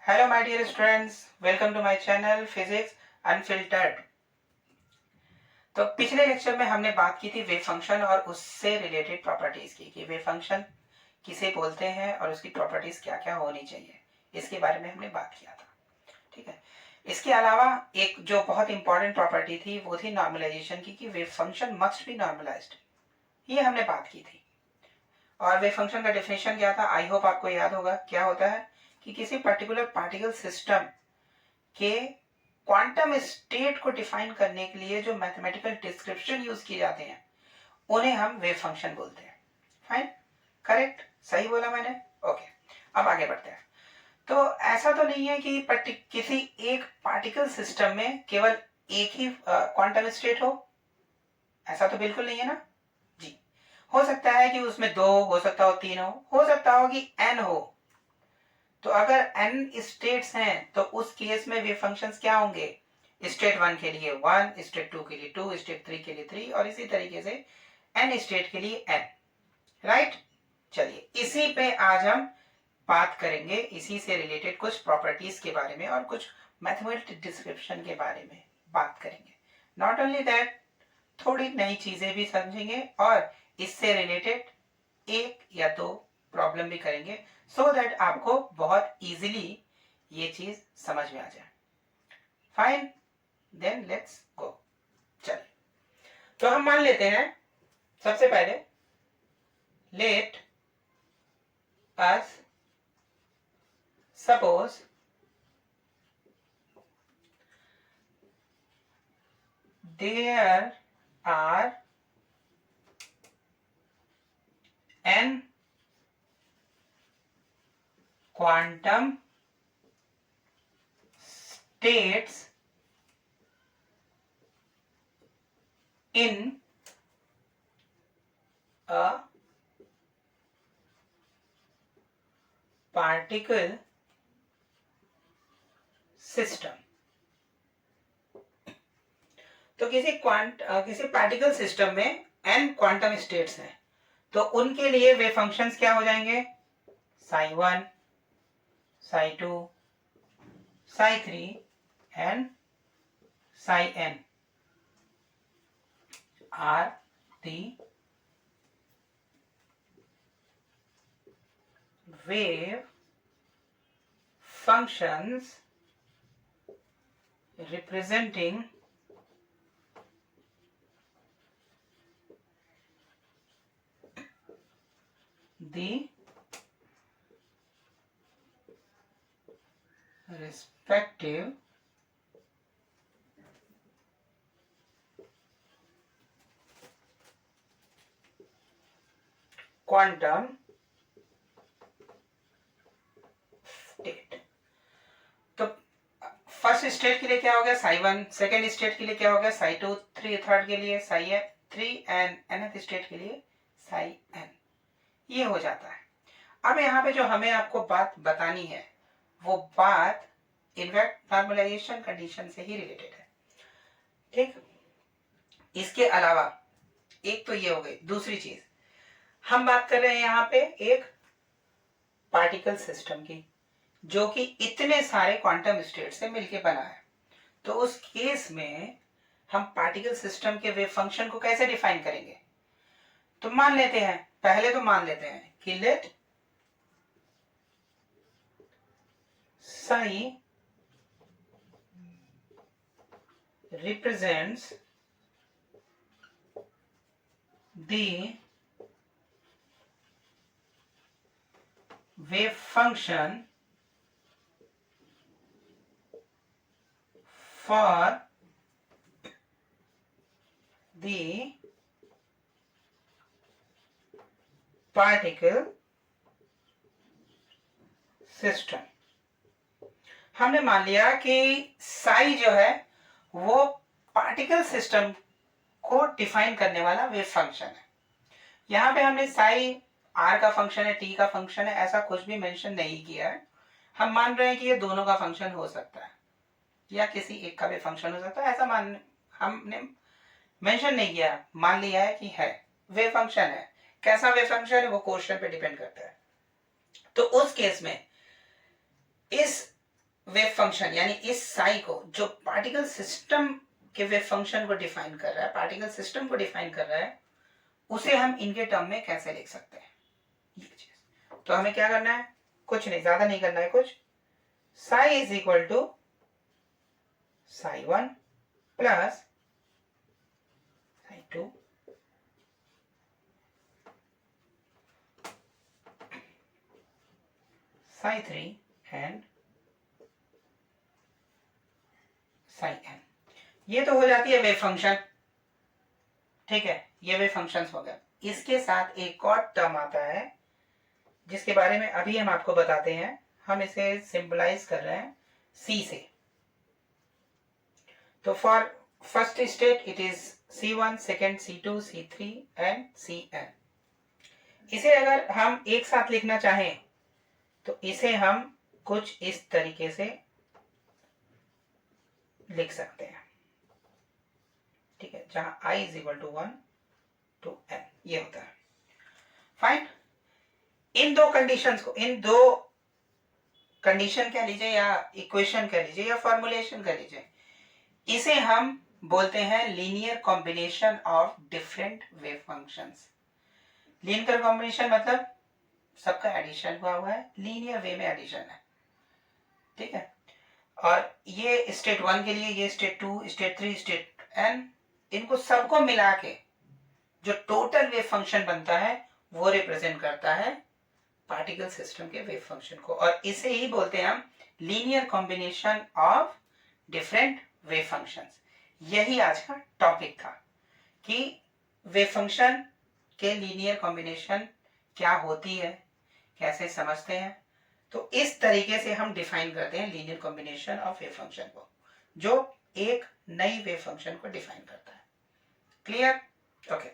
Hello my dear students, welcome to my channel physics unfiltered. तो पिछले lecture में हमने बात की थी वेव फंक्शन और उससे रिलेटेड प्रॉपर्टीज की कि वेव फंक्शन किसे बोलते हैं और उसकी प्रॉपर्टीज क्या क्या होनी चाहिए, इसके बारे में हमने बात किया था। ठीक है। इसके अलावा एक जो बहुत इंपॉर्टेंट प्रॉपर्टी थी वो थी नॉर्मलाइजेशन की, कि wave function must be normalised. ये हमने बात की थी। और वेव फंक्शन का डेफिनेशन क्या था, आई होप आपको याद होगा। क्या होता है कि किसी पर्टिकुलर पार्टिकल सिस्टम के क्वांटम स्टेट को डिफाइन करने के लिए जो मैथमेटिकल डिस्क्रिप्शन यूज किए जाते हैं उन्हें हम वेव फंक्शन बोलते हैं। फाइन, करेक्ट, सही बोला मैंने। ओके, अब आगे बढ़ते हैं। तो ऐसा तो नहीं है कि किसी एक पार्टिकल सिस्टम में केवल एक ही क्वांटम स्टेट हो, ऐसा तो बिल्कुल नहीं है ना जी। हो सकता है कि उसमें दो, हो सकता हो तीन, हो सकता हो कि एन हो। तो अगर n स्टेट्स हैं तो उस केस में वेव फंक्शंस क्या होंगे, स्टेट 1 के लिए 1, स्टेट 2 के लिए 2, स्टेट 3 के लिए 3 और इसी तरीके से n स्टेट के लिए n। राइट, चलिए इसी पे आज हम बात करेंगे, इसी से रिलेटेड कुछ प्रॉपर्टीज के बारे में और कुछ मैथमेटिकल डिस्क्रिप्शन के बारे में बात करेंगे। नॉट ओनली दैट, थोड़ी नई चीजें भी समझेंगे और इससे रिलेटेड एक या दो प्रॉब्लम भी करेंगे, सो दैट आपको बहुत इजीली ये चीज समझ में आ जाए। Fine, then let's go. चलिए, तो हम मान लेते हैं सबसे पहले, let us suppose there are n quantum states in a particle system. तो किसी पार्टिकल सिस्टम में n क्वांटम स्टेट्स हैं, तो उनके लिए वे फंक्शंस क्या हो जाएंगे, psi 1, psi 2, psi 3 and psi n are the wave functions representing the respective quantum state। तो फर्स्ट स्टेट के लिए क्या हो गया, साई 1, सेकेंड स्टेट के लिए क्या हो गया, साई 2, थर्ड के लिए साई 3 एंड nth स्टेट के लिए साई n। ये हो जाता है। अब यहाँ पे जो हमें आपको बात बतानी है वो बात इनफैक्ट नॉर्मलाइजेशन कंडीशन से ही रिलेटेड है। ठीक, इसके अलावा एक तो ये हो गई, दूसरी चीज हम बात कर रहे हैं यहाँ पे एक पार्टिकल सिस्टम की जो कि इतने सारे क्वांटम स्टेट से मिलके बना है। तो उस केस में हम पार्टिकल सिस्टम के वेव फंक्शन को कैसे डिफाइन करेंगे, तो मान लेते हैं, पहले तो मान लेते हैं कि let psi represents the wave function for the particle system. हमने मान लिया कि साई जो है वो पार्टिकल सिस्टम को डिफाइन करने वाला वेव फंक्शन है। यहां पे हमने साई आर का फंक्शन है, टी का फंक्शन है, ऐसा कुछ भी मेंशन नहीं किया है। हम मान रहे हैं कि ये दोनों का फंक्शन हो सकता है या किसी एक का भी फंक्शन हो सकता है, ऐसा हमने मेंशन नहीं किया, मान लिया है कि है वेव फंक्शन है। कैसा वेव फंक्शन है वो क्वेश्चन पे डिपेंड करता है। तो उस केस में इस वेव फंक्शन यानी इस साई को जो पार्टिकल सिस्टम के वेव फंक्शन को डिफाइन कर रहा है, पार्टिकल सिस्टम को डिफाइन कर रहा है, उसे हम इनके टर्म में कैसे लिख सकते हैं, ये चीज। तो हमें क्या करना है, कुछ नहीं, ज्यादा नहीं करना है कुछ। Psi is equal to psi 1 plus psi 2 psi 3 and psi n। ये तो हो जाती है वेव फंक्शन, ठीक है, ये वेव फंक्शंस हो गए। इसके साथ एक और टर्म आता है जिसके बारे में अभी हम आपको बताते हैं। हम इसे सिंपलाइज कर रहे हैं c से। तो for first state it is c1, second c2, c3 and cn। इसे अगर हम एक साथ लिखना चाहें तो इसे हम कुछ इस तरीके से लिख सकते हैं, ठीक है, जहां i is equal to 1 to n, ये होता है। फाइन। इन दो कंडीशंस को, इन दो कंडीशन कह लीजिए या इक्वेशन कह लीजिए या फॉर्मुलेशन कह लीजिए, इसे हम बोलते हैं linear combination of different wave functions. Linear combination मतलब सबका एडिशन हुआ है, लीनियर वे में एडिशन है, ठीक है। और ये स्टेट 1 के लिए, ये स्टेट 2, स्टेट 3, स्टेट n, इनको सबको मिला के जो टोटल वेव फंक्शन बनता है वो रिप्रेजेंट करता है पार्टिकल सिस्टम के वेव फंक्शन को, और इसे ही बोलते हैं हम linear combination of different wave functions. यही आज का टॉपिक था कि वेव फंक्शन के लीनियर कॉम्बिनेशन क्या होती है, कैसे समझते हैं। तो इस तरीके से हम डिफाइन करते हैं linear combination of wave function को, जो एक नई वेव फंक्शन को डिफाइन करता है। क्लियर? ओके।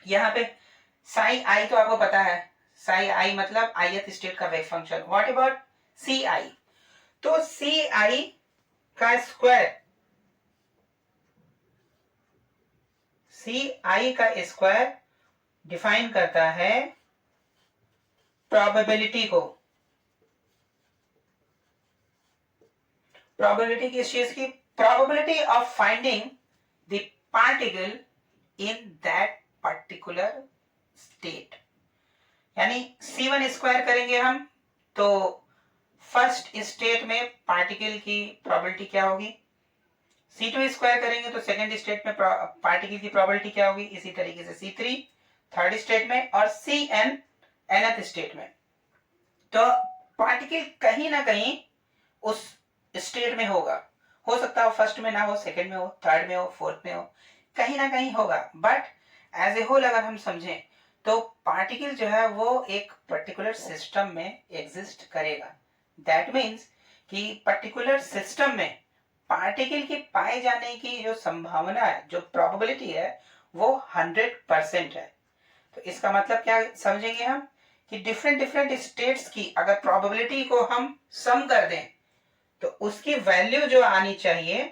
यहाँ पे साई आई तो आपको पता है, साई आई मतलब ith स्टेट का wave function. What about C आई? तो सी आई का स्क्वायर, सी आई का स्क्वायर डिफाइन करता है प्रोबेबिलिटी को। प्रोबेबिलिटी किस चीज की? Probability of finding the particle in that particular state. यानी C1 स्क्वायर करेंगे हम तो फर्स्ट स्टेट में पार्टिकल की प्रोबेबिलिटी क्या होगी, C2 स्क्वायर करेंगे तो सेकेंड स्टेट में पार्टिकल की प्रोबेबिलिटी क्या होगी, इसी तरीके से C3 थर्ड स्टेट में, और Cn nth स्टेट में। तो पार्टिकल कहीं ना कहीं उस स्टेट में होगा, हो सकता है फर्स्ट में ना हो, सेकेंड में हो, थर्ड में हो, फोर्थ में हो, कहीं ना कहीं होगा। बट एज ए होल अगर हम समझें तो पार्टिकल जो है वो एक पर्टिकुलर सिस्टम में एग्जिस्ट करेगा। दैट मीन्स कि पर्टिकुलर सिस्टम में पार्टिकल की पाए जाने की जो संभावना है, जो प्रोबेबिलिटी है, वो 100% है। तो इसका मतलब क्या समझेंगे हम कि डिफरेंट डिफरेंट स्टेट्स की अगर प्रोबेबिलिटी को हम सम कर दें तो उसकी वैल्यू जो आनी चाहिए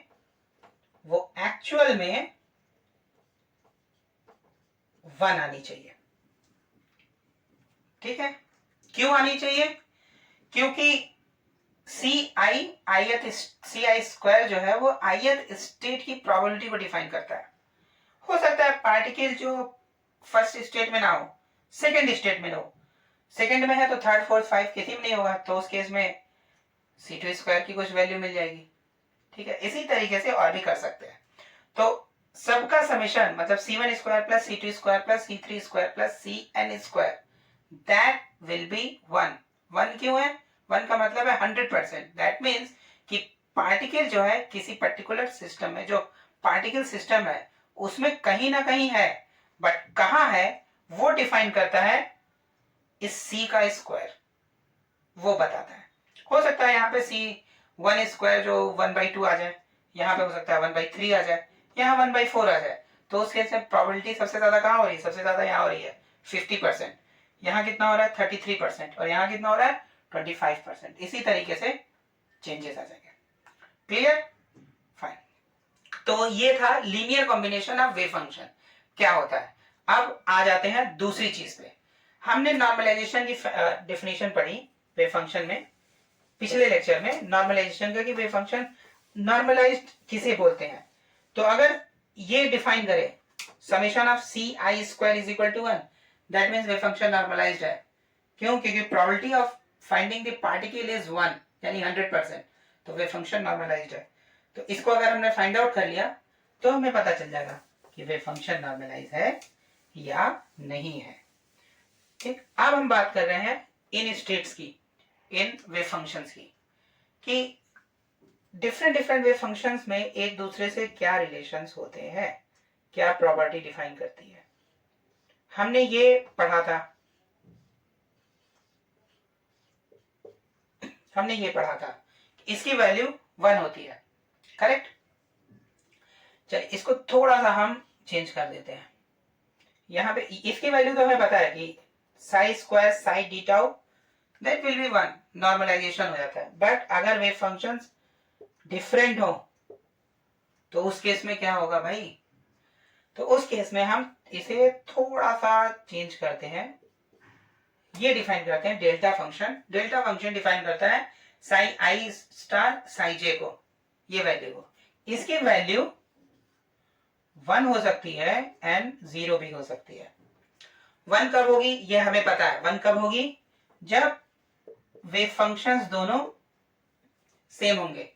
वो एक्चुअल में 1 आनी चाहिए, ठीक है। क्यों आनी चाहिए? क्योंकि सी आई स्क्वायर जो है वो ith स्टेट की प्रोबेबिलिटी को डिफाइन करता है। हो सकता है पार्टिकल जो फर्स्ट स्टेट में ना हो, सेकेंड स्टेट में हो, सेकेंड में है तो थर्ड फोर्थ फाइव किसी में नहीं होगा, तो उस केस में C2 स्क्वायर की कुछ वैल्यू मिल जाएगी, ठीक है। इसी तरीके से और भी कर सकते हैं। तो सबका समेशन मतलब C1 square plus C2 square plus C3 square plus Cn square, that will be 1। 1 क्यों है? 1 का मतलब है 100%। दैट मीन्स कि पार्टिकल जो है किसी पर्टिकुलर सिस्टम में, जो पार्टिकल सिस्टम है उसमें कहीं ना कहीं है, बट कहां है वो डिफाइन करता है इस C का स्क्वायर, वो बताता है। हो सकता है यहाँ पे C1 स्क्वायर जो 1/2 आ जाए, यहाँ पे हो सकता है 1/3 आ जाए, यहाँ 1/4 आ जाए। तो उस केस में प्रोबेबिलिटी सबसे ज्यादा कहाँ हो रही है? सबसे ज्यादा यहाँ हो रही है 50%। यहाँ कितना हो रहा है? 33%। और यहाँ कितना हो रहा है? 25%। इसी तरीके से चेंजेस आ जाएंगे। क्लियर? फाइन। तो ये था linear combination of wave function क्या होता है। अब आ जाते हैं दूसरी चीज पे। हमने नॉर्मलाइजेशन की डेफिनेशन पढ़ी वेव फंक्शन में पिछले लेक्चर में नॉर्मलाइजेशन का कि वेव फंक्शन नॉर्मलाइज्ड किसे बोलते हैं। तो अगर ये डिफाइन करें summation of c i square is equal to 1, that means wave function normalised है। क्यों? क्योंकि probability of finding the particle is 1 यानी 100%, तो वेव फंक्शन नॉर्मलाइज्ड है। तो इसको अगर हमने फाइंड आउट कर लिया तो हमें पता चल जाएगा कि वेव फंक्शन नॉर्मलाइज है या नहीं है। ठीक, अब हम बात कर रहे हैं इन स्टेट्स की, इन वेव फंक्शंस की, कि डिफरेंट वेव फंक्शंस में एक दूसरे से क्या रिलेशंस होते हैं, क्या प्रॉपर्टी डिफाइन करती है। हमने ये पढ़ा था, इसकी वैल्यू 1 होती है, करेक्ट। चलिए इसको थोड़ा सा हम चेंज कर देते हैं। यहाँ पे इसकी वैल्यू तो हमें पता है कि psi square psi d tau that will be 1, normalisation हो जाता है। बट अगर वेव फंक्शंस डिफरेंट हो तो उस केस में क्या होगा भाई? तो उस केस में हम इसे थोड़ा सा चेंज करते हैं, ये डिफाइन करते हैं delta function. Delta function define करता है साई आई स्टार साई जे को, ये वैल्यू को। इसकी वैल्यू 1 हो सकती है एंड 0 भी हो सकती है। 1 कब होगी ये हमें पता है। 1 कब होगी? जब वेव फंक्शंस दोनों सेम होंगे,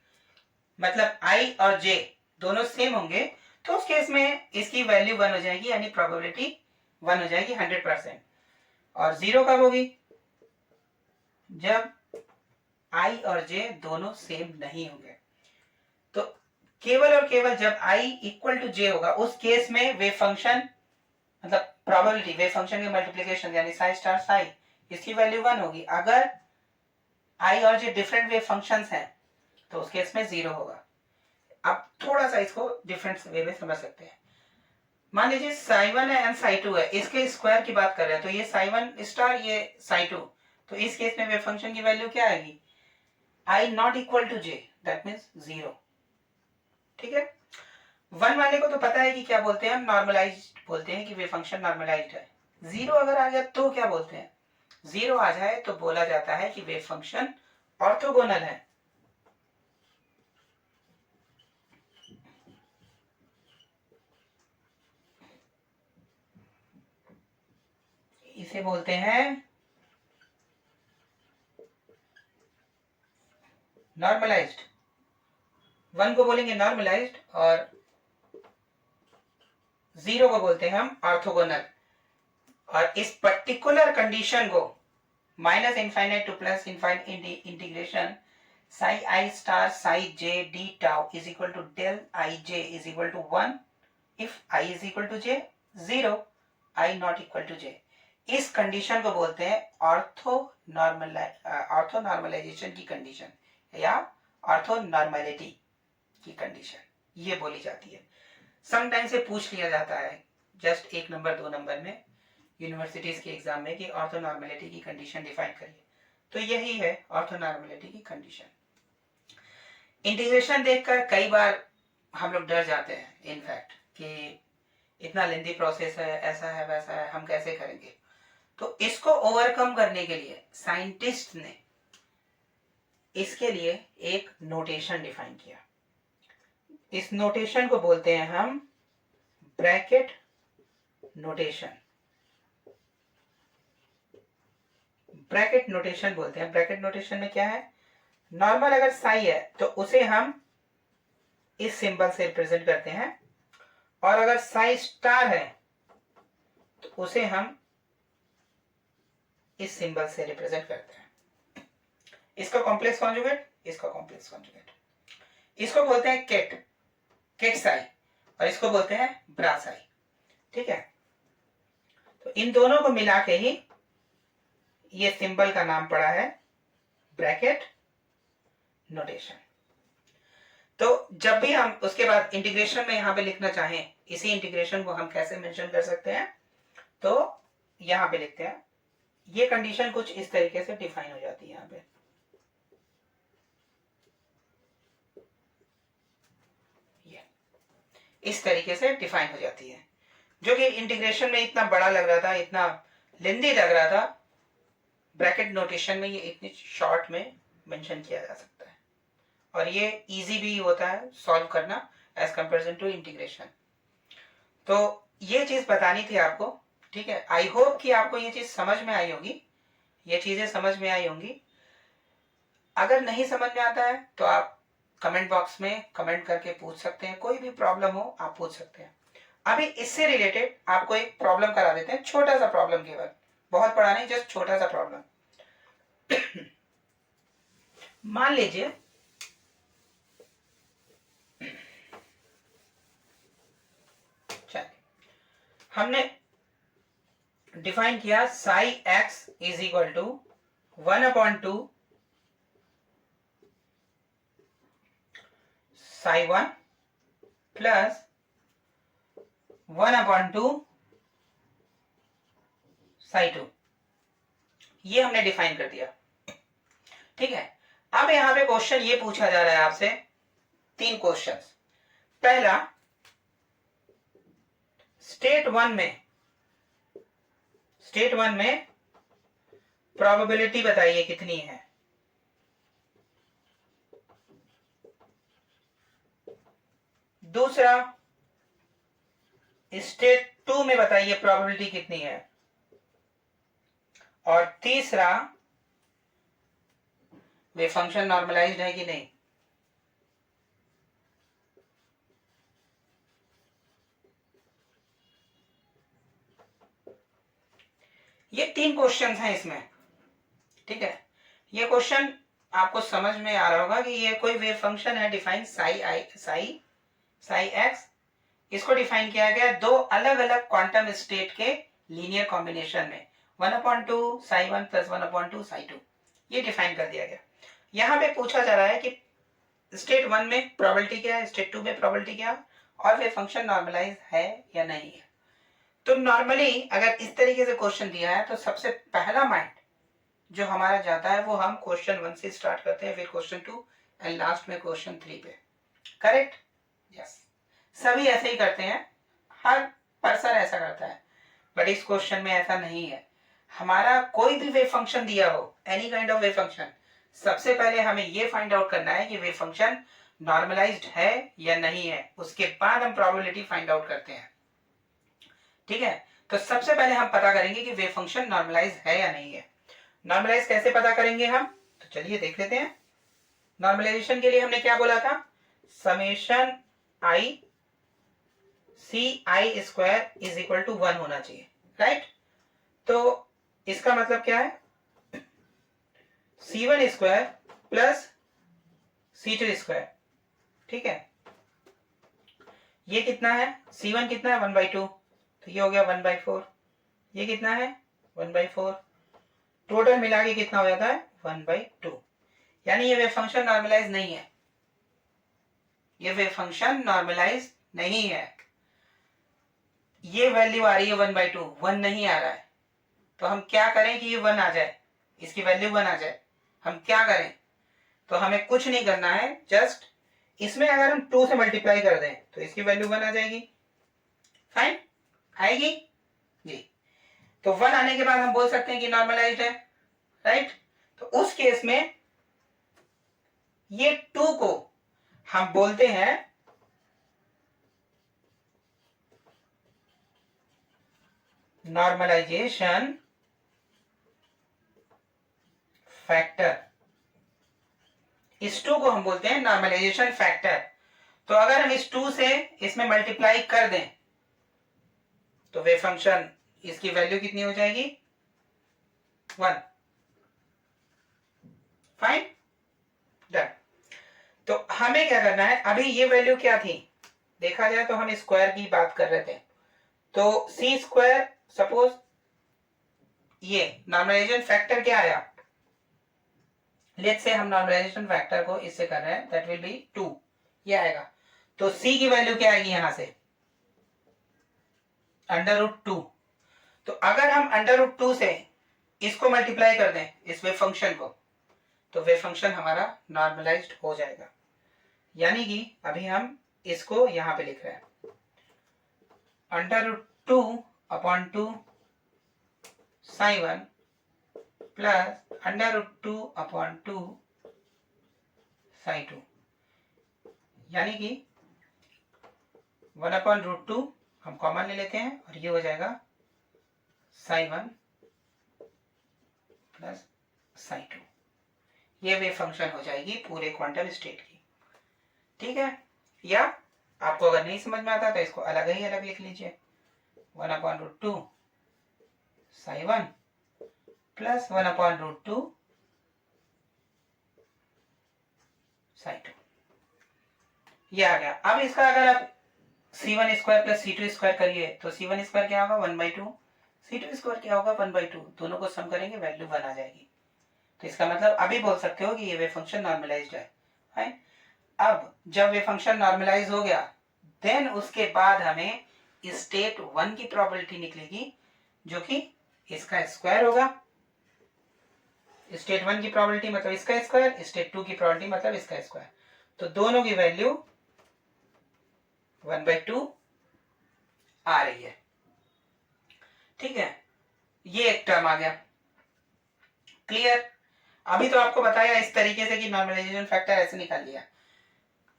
मतलब आई और जे दोनों सेम होंगे, तो उस केस में इसकी वैल्यू 1 हो जाएगी, यानी प्रोबेबिलिटी 1 हो जाएगी 100%। और 0 कब होगी? जब आई और जे दोनों सेम नहीं होंगे। तो केवल और केवल जब आई इक्वल टू जे होगा उस केस में वेव फंक्शन, मतलब प्रोबेबिलिटी, वेव फंक्शन की मल्टीप्लिकेशन यानी साई स्टार साई, इसकी वैल्यू 1 होगी। अगर आई और जे डिफरेंट वेव फंक्शंस हैं तो उस केस में 0 होगा। अब थोड़ा सा इसको डिफरेंट वे में समझ सकते हैं। मान लीजिए साई 1 है एंड साई 2 है, इसके स्क्वायर की बात कर रहे हैं, तो ये साई 1 स्टार ये साई 2, तो इस केस में वेव फंक्शन की वैल्यू क्या आएगी? I not equal to j, that means 0। ठीक है, 1 वाले को तो पता है कि क्या बोलते हैं हम, नॉर्मलाइज्ड बोलते हैं कि वेव फंक्शन नॉर्मलाइज्ड है। 0 अगर आ गया तो क्या बोलते हैं? 0 आ जाए तो बोला जाता है कि वेव फंक्शन ऑर्थोगोनल है। इसे बोलते हैं नॉर्मलाइज्ड। 1 को बोलेंगे नॉर्मलाइज्ड और 0 को बोलते हैं हम ऑर्थोगोनल। और इस पर्टिकुलर कंडीशन को minus infinite to plus infinite integration psi I star psi J d tau is equal to del I J is equal to 1 if I is equal to J, 0 I not equal to J. इस condition को बोलते हैं orthonormalization की condition या orthonormality की condition, ये बोली जाती है। समटाइम से पूछ लिया जाता है जस्ट 1 नंबर 2 नंबर में यूनिवर्सिटीज के एग्जाम में कि ऑर्थो नॉर्मलिटी की कंडीशन डिफाइन करिए, तो यही है ऑर्थो नॉर्मलिटी की कंडीशन। इंटीग्रेशन देखकर कई बार हम लोग डर जाते हैं इनफैक्ट कि इतना लेंथी प्रोसेस है, ऐसा है वैसा है, हम कैसे करेंगे। तो इसको ओवरकम करने के लिए साइंटिस्ट ने इसके लिए एक नोटेशन डिफाइन किया। इस नोटेशन को बोलते हैं हम ब्रैकेट नोटेशन। ब्रैकेट नोटेशन बोलते हैं। ब्रैकेट नोटेशन में क्या है? नॉर्मल अगर साई है तो उसे हम इस सिंबल से रिप्रेजेंट करते हैं, और अगर साई स्टार है तो उसे हम इस सिंबल से रिप्रेजेंट करते हैं। इसका कॉम्प्लेक्स कॉन्जुगेट, इसका कॉम्प्लेक्स कॉन्जुगेट, इसको बोलते हैं केट साई, और इसको बोलते हैं ब्रा साई। ठीक है, तो इन दोनों को मिला के ही ये सिंबल का नाम पड़ा है ब्रैकेट नोटेशन। तो जब भी हम उसके बाद इंटीग्रेशन में यहां पे लिखना चाहें, इसी इंटीग्रेशन को हम कैसे मेंशन कर सकते हैं, तो यहां पे लिखते हैं, ये कंडीशन कुछ इस तरीके से डिफाइन हो जाती है। यहां पे ये इस तरीके से डिफाइन हो जाती है, जो कि इंटीग्रेशन में इतना बड़ा लग रहा था, इतना लेंदी लग रहा था, ब्रैकेट नोटेशन में ये इतनी शॉर्ट में मेंशन किया जा सकता है और ये इजी भी होता है सॉल्व करना एज कंपेरिजन टू इंटीग्रेशन। तो ये चीज बतानी थी आपको, ठीक है। आई होप कि आपको ये चीज समझ में आई होगी, ये चीजें समझ में आई होंगी। अगर नहीं समझ में आता है तो आप कमेंट बॉक्स में कमेंट करके पूछ सकते हैं, कोई भी प्रॉब्लम हो आप पूछ सकते हैं। अभी इससे रिलेटेड आपको एक प्रॉब्लम करा देते हैं, छोटा सा प्रॉब्लम, केवल बहुत बड़ा नहीं, जस्ट छोटा सा प्रॉब्लम। मान लीजिए हमने डिफाइन किया psi x is equal to 1/2 psi 1 plus 1/2 psi 2। ये हमने डिफाइन कर दिया, ठीक है। अब यहां पे क्वेश्चन ये पूछा जा रहा है आपसे, 3 क्वेश्चंस। पहला, स्टेट वन में प्रोबेबिलिटी बताइए कितनी है। दूसरा, स्टेट 2 में बताइए प्रोबेबिलिटी कितनी है। और तीसरा, वे फंक्शन नॉर्मलाइज्ड है कि नहीं। ये 3 क्वेश्चन हैं इसमें, ठीक है। ये क्वेश्चन आपको समझ में आ रहा होगा कि ये कोई वेव फंक्शन है डिफाइन साई एक्स। इसको डिफाइन किया गया 2 अलग अलग क्वांटम स्टेट के लीनियर कॉम्बिनेशन में, 1/2 साई 1 प्लस 1/2 साई 2, ये डिफाइन कर दिया गया। यहां पे पूछा जा रहा है कि स्टेट 1 में प्रोबेबिलिटी क्या है, स्टेट 2 में प्रोबेबिलिटी क्या है, और वे फंक्शन नॉर्मलाइज है या नहीं है। तो नॉर्मली अगर इस तरीके से क्वेश्चन दिया है तो सबसे पहला माइंड जो हमारा जाता है वो हम क्वेश्चन 1 से स्टार्ट करते हैं, फिर क्वेश्चन 2 एंड लास्ट में क्वेश्चन 3 पे। करेक्ट? यस, सभी ऐसे ही करते हैं, हर पर्सन ऐसा करता है। बट इस क्वेश्चन में ऐसा नहीं है। हमारा कोई भी वेव फंक्शन दिया हो, any kind of wave function, सबसे पहले हमें ये फाइंड आउट करना है कि वेव फंक्शन नॉर्मलाइज्ड है या नहीं है, उसके बाद हम प्रोबेबिलिटी फाइंड आउट करते हैं, ठीक है। तो सबसे पहले हम पता करेंगे कि वेव फंक्शन नॉर्मलाइज है या नहीं है। नॉर्मलाइज कैसे पता करेंगे हम, तो चलिए देख लेते हैं। नॉर्मलाइजेशन के लिए हमने क्या बोला था, summation i c i square is equal to 1 होना चाहिए, राइट। तो इसका मतलब क्या है, C1 square plus C2 square, ठीक है। ये कितना है, C1 कितना है 1/2, तो ये हो गया 1/4। ये कितना है 1/4, टोटल मिला के कितना हो जाता है 1/2। यानी ये वेव फंक्शन नॉर्मलाइज नहीं है, ये वेव फंक्शन नॉर्मलाइज नहीं है। ये वैल्यू आ रही है 1/2, 1 नहीं आ रहा है। तो हम क्या करें कि ये 1 आ जाए, इसकी वैल्यू 1 आ जाए। हम क्या करें, तो हमें कुछ नहीं करना है, जस्ट इसमें अगर हम 2 से मल्टीप्लाई कर दें तो इसकी वैल्यू 1 आ जाएगी। फाइन, आएगी जी। तो 1 आने के बाद हम बोल सकते हैं कि नॉर्मलाइज्ड है, राइट। तो उस केस में ये 2 को हम बोलते हैं नॉर्मलाइजेशन फैक्टर। इस 2 को हम बोलते हैं नॉर्मलाइजेशन फैक्टर। तो अगर हम इस 2 से इसमें मल्टीप्लाई कर दें तो वे फंक्शन, इसकी वैल्यू कितनी हो जाएगी 1। Fine, done. तो हमें क्या करना है, अभी ये वैल्यू क्या थी, देखा जाए तो हम स्क्वायर की बात कर रहे थे। तो सी स्क्वायर, सपोज ये नॉर्मलाइजेशन फैक्टर क्या आया, लेट्स से हम नॉर्मलाइजेशन फैक्टर को इससे कर रहे हैं, दैट विल बी 2, ये आएगा। तो सी की वैल्यू क्या आएगी यहां से √2। तो अगर हम √2 से इसको मल्टीप्लाई कर दें इस वेव फंक्शन को, तो वेव फंक्शन हमारा नॉर्मलाइज्ड हो जाएगा। यानी कि अभी हम इसको यहां पे लिख रहे हैं √2/2 साई 1 प्लस √2/2 साई 2, यानी कि 1/√2 हम कॉमन ले लेते हैं और ये हो जाएगा साई 1 प्लस साई 2। ये वेव फंक्शन हो जाएगी पूरे क्वांटम स्टेट की। ठीक है, या आपको अगर नहीं समझ में आता तो इसको अलग ही अलग लिख लीजिए, 1/√2 साई 1 प्लस 1/√2 साई 2। ये आ गया। अब इसका अगर आप c1 square plus c2 square करिए तो c1 स्क्वायर क्या होगा 1/2, c2 स्क्वायर क्या होगा 1/2, दोनों को सम करेंगे वैल्यू 1 आ जाएगी। तो इसका मतलब अभी बोल सकते हो कि ये वेव फंक्शन नॉर्मलाइज्ड है। अब जब वेव फंक्शन नॉर्मलाइज हो गया देन उसके बाद हमें स्टेट 1 की प्रोबेबिलिटी निकलेगी जो कि इसका स्क्वायर होगा। स्टेट 1 की प्रोबेबिलिटी मतलब इसका स्क्वायर, स्टेट 2 की प्रोबेबिलिटी मतलब इसका स्क्वायर। तो दोनों की वैल्यू 1/2 आ रही है। ठीक है, ये एक टर्म आ गया। क्लियर? अभी तो आपको बताया इस तरीके से कि नॉर्मलाइजेशन फैक्टर ऐसे निकाल लिया।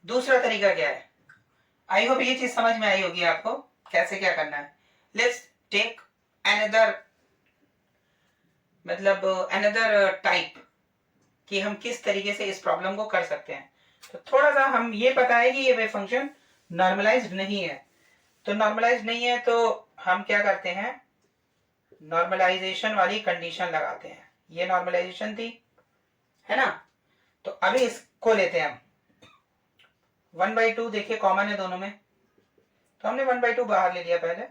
दूसरा तरीका क्या है? आई होप ये चीज समझ में आई होगी आपको कैसे क्या करना है। लेट्स टेक अनदर मतलब अनदर टाइप कि हम किस तरीके से इस प्रॉब्लम को कर सकते हैं। तो थोड़ा सा हम ये पता है कि ये वेव फंक्शन नॉर्मलाइज्ड नहीं है। तो नॉर्मलाइज्ड नहीं है तो हम क्या करते हैं, नॉर्मलाइजेशन वाली कंडीशन लगाते हैं। ये नॉर्मलाइजेशन थी, है ना? तो अभी इसको लेते हैं हम 1/2, देखिए कॉमन है दोनों में, तो हमने 1/2 बाहर ले लिया। पहले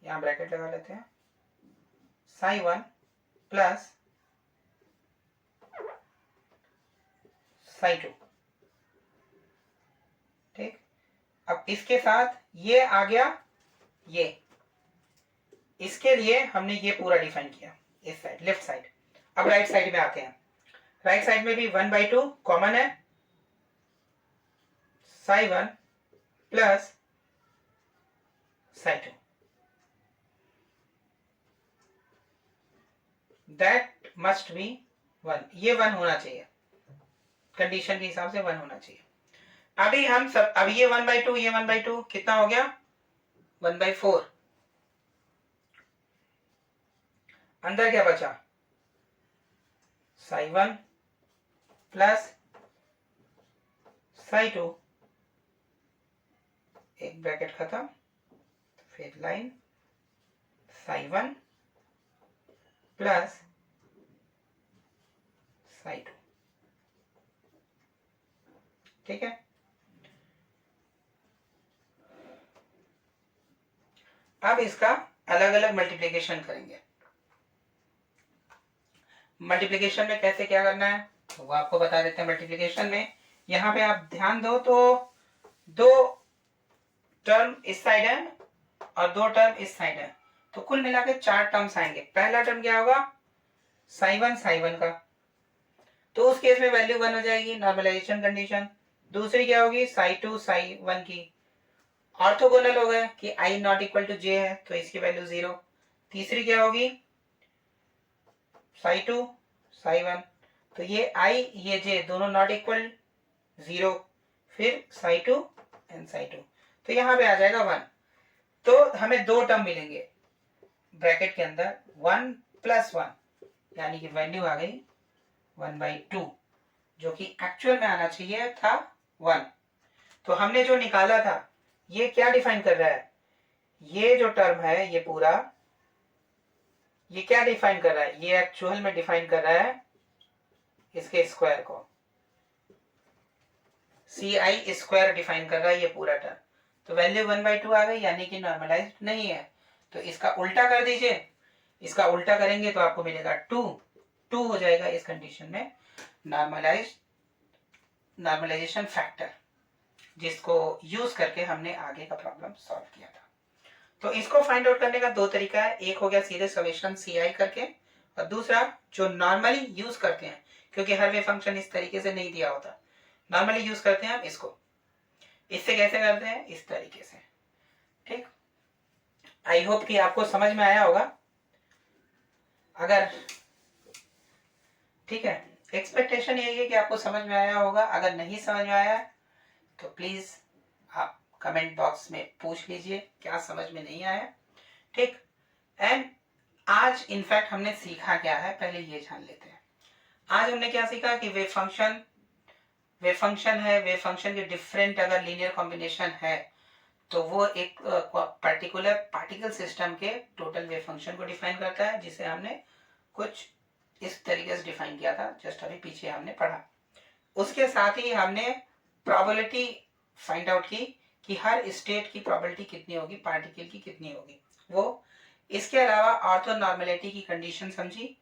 यहां ब्रैकेट लगा लेते हैं, साई 1 प्लस साई 2। ठीक, अब इसके साथ ये आ गया, ये इसके लिए हमने ये पूरा डिफाइन किया इस साइड, लेफ्ट साइड। अब राइट साइड में आते हैं। राइट साइड में भी 1/2 कॉमन है, Sai 1 plus psi 2। That must be 1, ये 1 होना चाहिए, कंडीशन के हिसाब से 1 होना चाहिए। अभी हम सब, अब ये 1/2 ये 1/2 कितना हो गया 1/4। अंदर क्या बचा, साई 1 प्लस साई 2, एक ब्रैकेट खत्म, फिर लाइन साई 1 प्लस साई 2। ठीक है, अब इसका अलग अलग मल्टीप्लिकेशन करेंगे। मल्टीप्लिकेशन में कैसे क्या करना है वो आपको बता देते हैं। मल्टीप्लिकेशन में यहां पे आप ध्यान दो तो दो टर्म इस साइड है और दो टर्म इस साइड है, तो कुल मिला के 4 टर्म्स आएंगे। पहला टर्म क्या होगा साई 1 का, तो उस केस में वैल्यू 1 हो जाएगी, नॉर्मलाइजेशन कंडीशन। दूसरी क्या होगी साई 1 की, ऑर्थोगोनल हो गए कि i not equal to j है तो इसकी वैल्यू 0। तीसरी क्या होगी साई 1, तो ये i ये j दोनों नॉट इक्वल 0, फिर साई 2 एंड साई 2, तो यहां पे आ जाएगा 1। तो हमें दो टर्म मिलेंगे ब्रैकेट के अंदर 1 प्लस 1, यानी कि वैल्यू आ गई 1/2, जो कि एक्चुअल में आना चाहिए था 1। तो हमने जो निकाला था ये क्या डिफाइन कर रहा है, ये जो टर्म है ये पूरा, ये क्या डिफाइन कर रहा है, ये एक्चुअल में डिफाइन कर रहा है इसके स्क्वायर को, ci स्क्वायर डिफाइन कर रहा है ये पूरा टर्म। तो वैल्यू 1/2 आ गई, यानी कि नॉर्मलाइज्ड नहीं है। तो इसका उल्टा कर दीजिए, इसका उल्टा करेंगे तो आपको मिलेगा 2 हो जाएगा इस कंडीशन में नॉर्मलाइजेशन फैक्टर, जिसको यूज करके हमने आगे का प्रॉब्लम सॉल्व किया था। तो इसको फाइंड आउट करने का दो तरीका है, एक हो गया सीधे समेशन ci करके, और दूसरा जो नॉर्मली यूज करते हैं, क्योंकि हर वे फंक्शन इस तरीके से नहीं दिया होता, नॉर्मली यूज करते हैं हम इसको। इससे कैसे करते हैं, इस तरीके से। ठीक, आई होप कि आपको समझ में आया होगा। अगर ठीक है, एक्सपेक्टेशन यही है कि आपको समझ में आया होगा। अगर नहीं समझ में आया तो प्लीज आप कमेंट बॉक्स में पूछ लीजिए क्या समझ में नहीं आया, ठीक। एंड आज इनफैक्ट हमने सीखा क्या है, पहले ये जान लेते हैं। आज हमने क्या सीखा कि वेव फंक्शन है, वेव फंक्शन के डिफरेंट अगर लीनियर कॉम्बिनेशन है तो वो एक पर्टिकुलर पार्टिकल सिस्टम के टोटल वेव फंक्शन को डिफाइन करता है, जिसे हमने कुछ इस तरीके से डिफाइन किया था, जस्ट अभी पीछे हमने पढ़ा। उसके साथ ही हमने प्रोबेबिलिटी फाइंड आउट की कि हर स्टेट की प्रोबेबिलिटी कितनी होगी, पार्टिकल की कितनी होगी वो। इसके अलावा ऑर्थो नॉर्मलिटी की कंडीशन समझी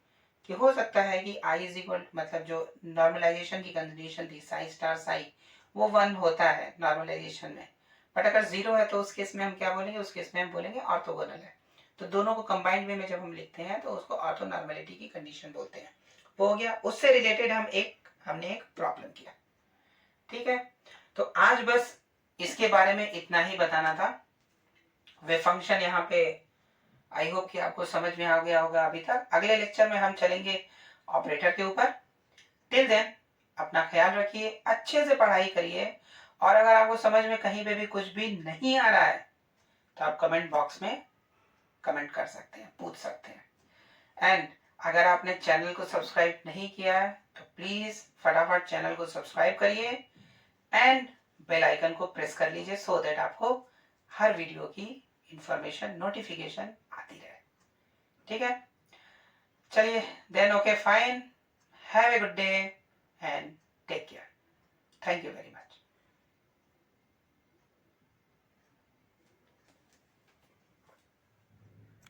कि हो सकता है कि आई इज इक्वल, मतलब जो नॉर्मलाइजेशन की कंडीशन थी साई स्टार साई, वो 1 होता है नॉर्मलाइजेशन में, बट अगर 0 है तो उस केस में हम क्या बोलेंगे, उस केस में हम बोलेंगे ऑर्थोगोनल है। तो दोनों को कंबाइंड वे में जब हम लिखते हैं तो उसको ऑर्थो नॉर्मलिटी की कंडीशन बोलते हैं। वो हो गया। उससे रिलेटेड हमने एक प्रॉब्लम किया, ठीक है। तो आज बस इसके बारे में इतना ही बताना था। वे फंक्शन यहाँ पे आई होप कि आपको समझ में आ गया होगा अभी तक। अगले लेक्चर में हम चलेंगे ऑपरेटर के ऊपर। टिल देन अपना ख्याल रखिए, अच्छे से पढ़ाई करिए, और अगर आपको समझ में कहीं पे भी कुछ भी नहीं आ रहा है तो आप कमेंट बॉक्स में कमेंट कर सकते हैं, पूछ सकते हैं। एंड अगर आपने चैनल को सब्सक्राइब नहीं किया है तो प्लीज फटाफट चैनल को सब्सक्राइब करिए एंड बेल आइकन को प्रेस कर लीजिए, सो दैट आपको हर वीडियो की इंफॉर्मेशन नोटिफिकेशन आती रहे, ठीक है। चलिए then, okay fine, have a good day and take care. Thank you very much.